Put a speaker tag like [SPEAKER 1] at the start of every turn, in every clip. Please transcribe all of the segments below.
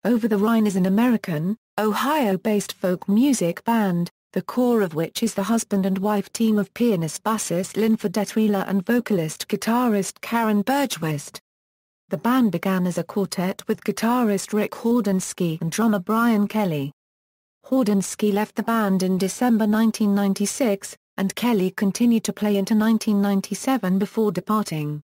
[SPEAKER 1] Over-the-Rhine is an American, Ohio-based folk music band, the core of which is the husband and wife team of pianist-bassist Linford Detweiler and vocalist-guitarist Karin Bergquist. The band began as a quartet with guitarist Ric Hordinski and drummer Brian Kelley. Hordinski left the band in December 1996, and Kelley continued to play into 1997 before departing.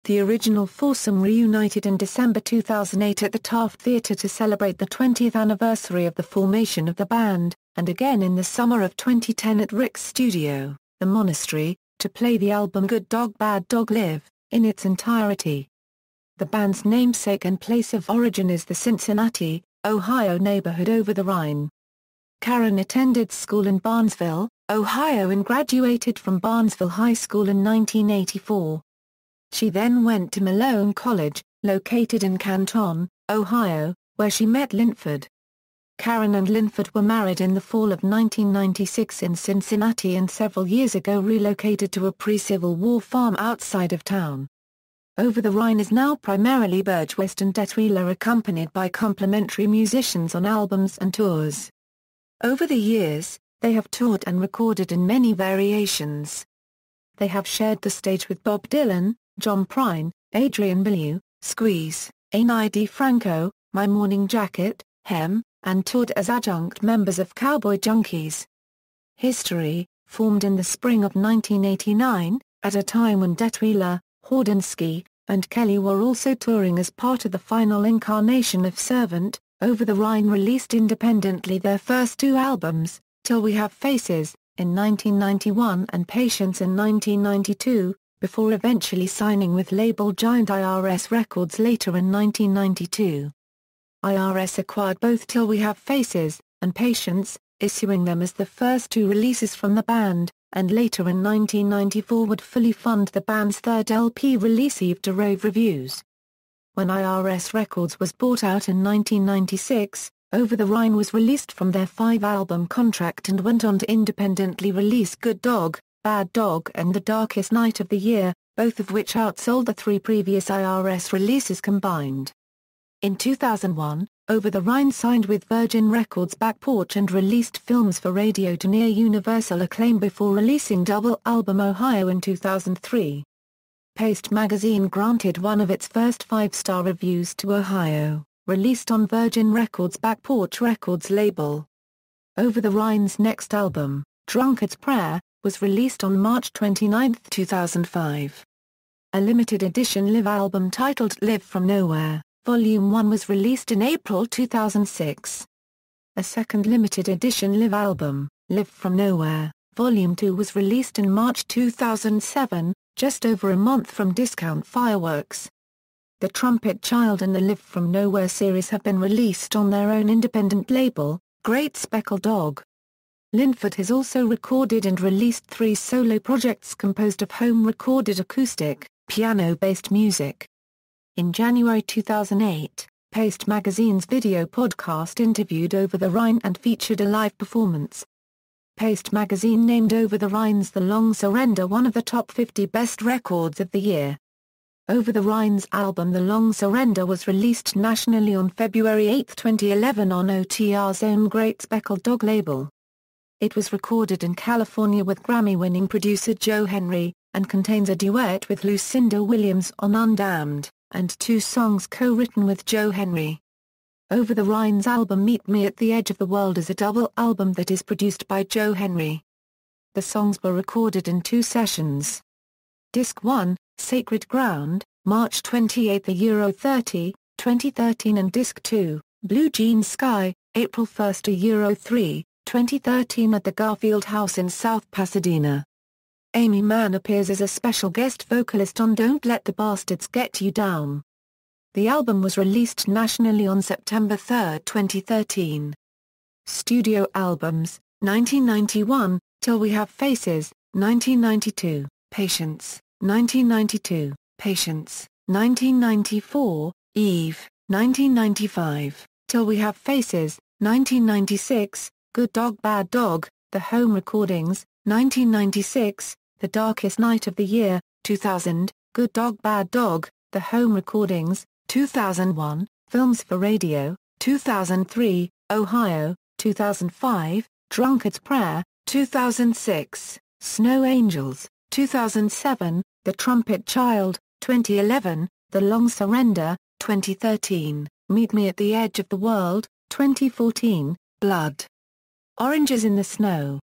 [SPEAKER 1] The original foursome reunited in December 2008 at the Taft Theatre to celebrate the 20th anniversary of the formation of the band, and again in the summer of 2010 at Ric's studio, the Monastery, to play the album Good Dog Bad Dog Live, in its entirety. The band's namesake and place of origin is the Cincinnati, Ohio neighborhood Over-the-Rhine. Karin attended school in Barnesville, Ohio and graduated from Barnesville High School in 1984. She then went to Malone College, located in Canton, Ohio, where she met Linford. Karin and Linford were married in the fall of 1996 in Cincinnati and several years ago relocated to a pre-Civil War farm outside of town. Over-the-Rhine is now primarily Bergquist and Detweiler accompanied by complementary musicians on albums and tours. Over the years, they have toured and recorded in many variations. They have shared the stage with Bob Dylan, John Prine, Adrian Belew, Squeeze, Ani DiFranco, My Morning Jacket, Hem, and toured as adjunct members of Cowboy Junkies. History, formed in the spring of 1989, at a time when Detweiler, Hordinski, and Kelley were also touring as part of the final incarnation of Servant. Over-the-Rhine released independently their first two albums, Till We Have Faces, in 1991 and Patience in 1992, before eventually signing with label giant IRS Records later in 1992. IRS acquired both Till We Have Faces, and Patience, issuing them as the first two releases from the band, and later in 1994 would fully fund the band's third LP received to rave reviews. When IRS Records was bought out in 1996, Over-the-Rhine was released from their 5-album contract and went on to independently release Good Dog, Bad Dog and The Darkest Night of the Year, both of which outsold the 3 previous IRS releases combined. In 2001, Over-the-Rhine signed with Virgin Records' Back Porch and released Films for Radio to near universal acclaim before releasing double album Ohio in 2003. Paste magazine granted one of its first 5-star reviews to Ohio, released on Virgin Records' Back Porch Records label. Over-the-Rhine's next album, Drunkard's Prayer, was released on March 29, 2005. A limited edition live album titled Live From Nowhere, Volume 1 was released in April 2006. A second limited edition live album, Live From Nowhere, Volume 2 was released in March 2007, just over a month from Discount Fireworks. The Trumpet Child and the Live From Nowhere series have been released on their own independent label, Great Speckled Dog. Linford has also recorded and released 3 solo projects composed of home-recorded acoustic, piano-based music. In January 2008, Paste magazine's video podcast interviewed Over-the-Rhine and featured a live performance. Paste magazine named Over-the-Rhine's The Long Surrender one of the top 50 best records of the year. Over-the-Rhine's album The Long Surrender was released nationally on February 8, 2011 on OTR's own Great Speckled Dog label. It was recorded in California with Grammy-winning producer Joe Henry, and contains a duet with Lucinda Williams on Undamned, and 2 songs co-written with Joe Henry. Over-the-Rhine's album Meet Me at the Edge of the World is a double album that is produced by Joe Henry. The songs were recorded in 2 sessions. Disc 1, Sacred Ground, March 28, 2013, and Disc 2, Blue Jean Sky, April 1, 2013 at the Garfield House in South Pasadena. Amy Mann appears as a special guest vocalist on Don't Let the Bastards Get You Down. The album was released nationally on September 3, 2013. Studio albums, 1991, Till We Have Faces, 1992, Patience, 1992, Patience, 1994, Eve, 1995, Till We Have Faces, 1996, Good Dog Bad Dog, The Home Recordings, 1996, The Darkest Night of the Year, 2000, Good Dog Bad Dog, The Home Recordings, 2001, Films for Radio, 2003, Ohio, 2005, Drunkard's Prayer, 2006, Snow Angels, 2007, The Trumpet Child, 2011, The Long Surrender, 2013, Meet Me at the Edge of the World, 2014, Blood. Oranges in the Snow.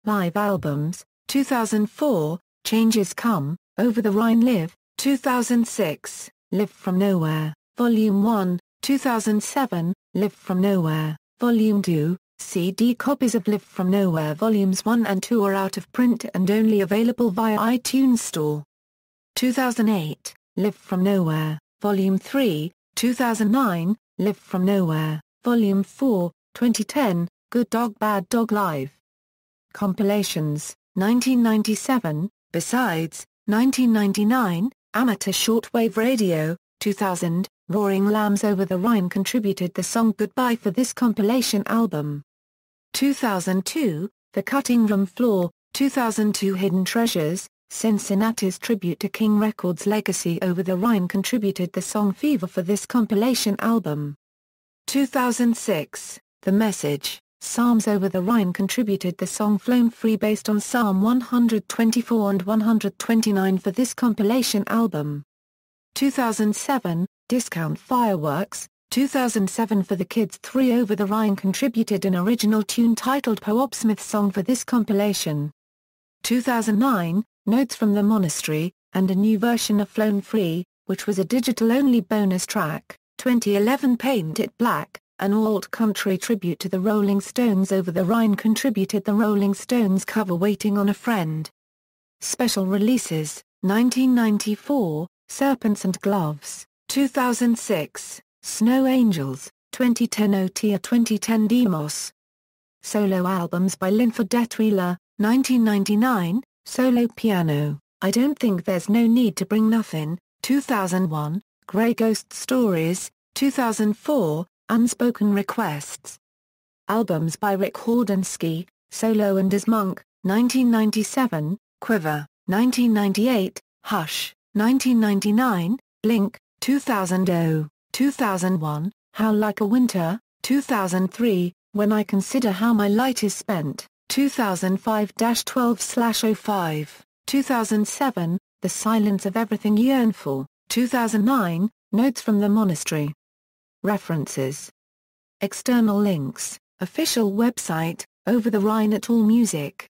[SPEAKER 1] Live albums, 2004, Changes Come, Over-the-Rhine Live, 2006, Live From Nowhere, Volume 1, 2007, Live From Nowhere, Volume 2, CD copies of Live From Nowhere Volumes 1 and 2 are out of print and only available via iTunes Store. 2008, Live From Nowhere, Volume 3, 2009, Live From Nowhere, Volume 4, 2010, Good Dog Bad Dog Live. Compilations, 1997, Besides, 1999, Amateur Shortwave Radio, 2000, Roaring Lambs Over the Rhine contributed the song Goodbye for this compilation album. 2002, The Cutting Room Floor, 2002 Hidden Treasures, Cincinnati's tribute to King Records' legacy Over the Rhine contributed the song Fever for this compilation album. 2006, The Message, Psalms Over the Rhine contributed the song Flown Free based on Psalm 124 and 129 for this compilation album. 2007, Discount Fireworks, 2007 for the Kids 3 Over the Rhine contributed an original tune titled Poopsmith Song for this compilation. 2009, Notes from the Monastery, and a new version of Flown Free, which was a digital-only bonus track. 2011 Paint It Black, an alt-country tribute to the Rolling Stones. Over the Rhine contributed the Rolling Stones cover Waiting on a Friend. Special releases, 1994, Serpents and Gloves, 2006, Snow Angels, 2010 OTA 2010 Demos. Solo albums by Linford Detweiler, 1999, Solo Piano, I Don't Think There's No Need to Bring Nothing, 2001, Grey Ghost Stories, 2004, Unspoken Requests. Albums by Ric Hordinski, Solo and as Monk, 1997, Quiver, 1998, Hush, 1999, Blink, 2000, 2001, How Like a Winter, 2003, When I Consider How My Light Is Spent, 2005-12/05, 2007, The Silence of Everything Yearn For, 2009, Notes from the Monastery. References. External links, official website, Over the Rhine at AllMusic.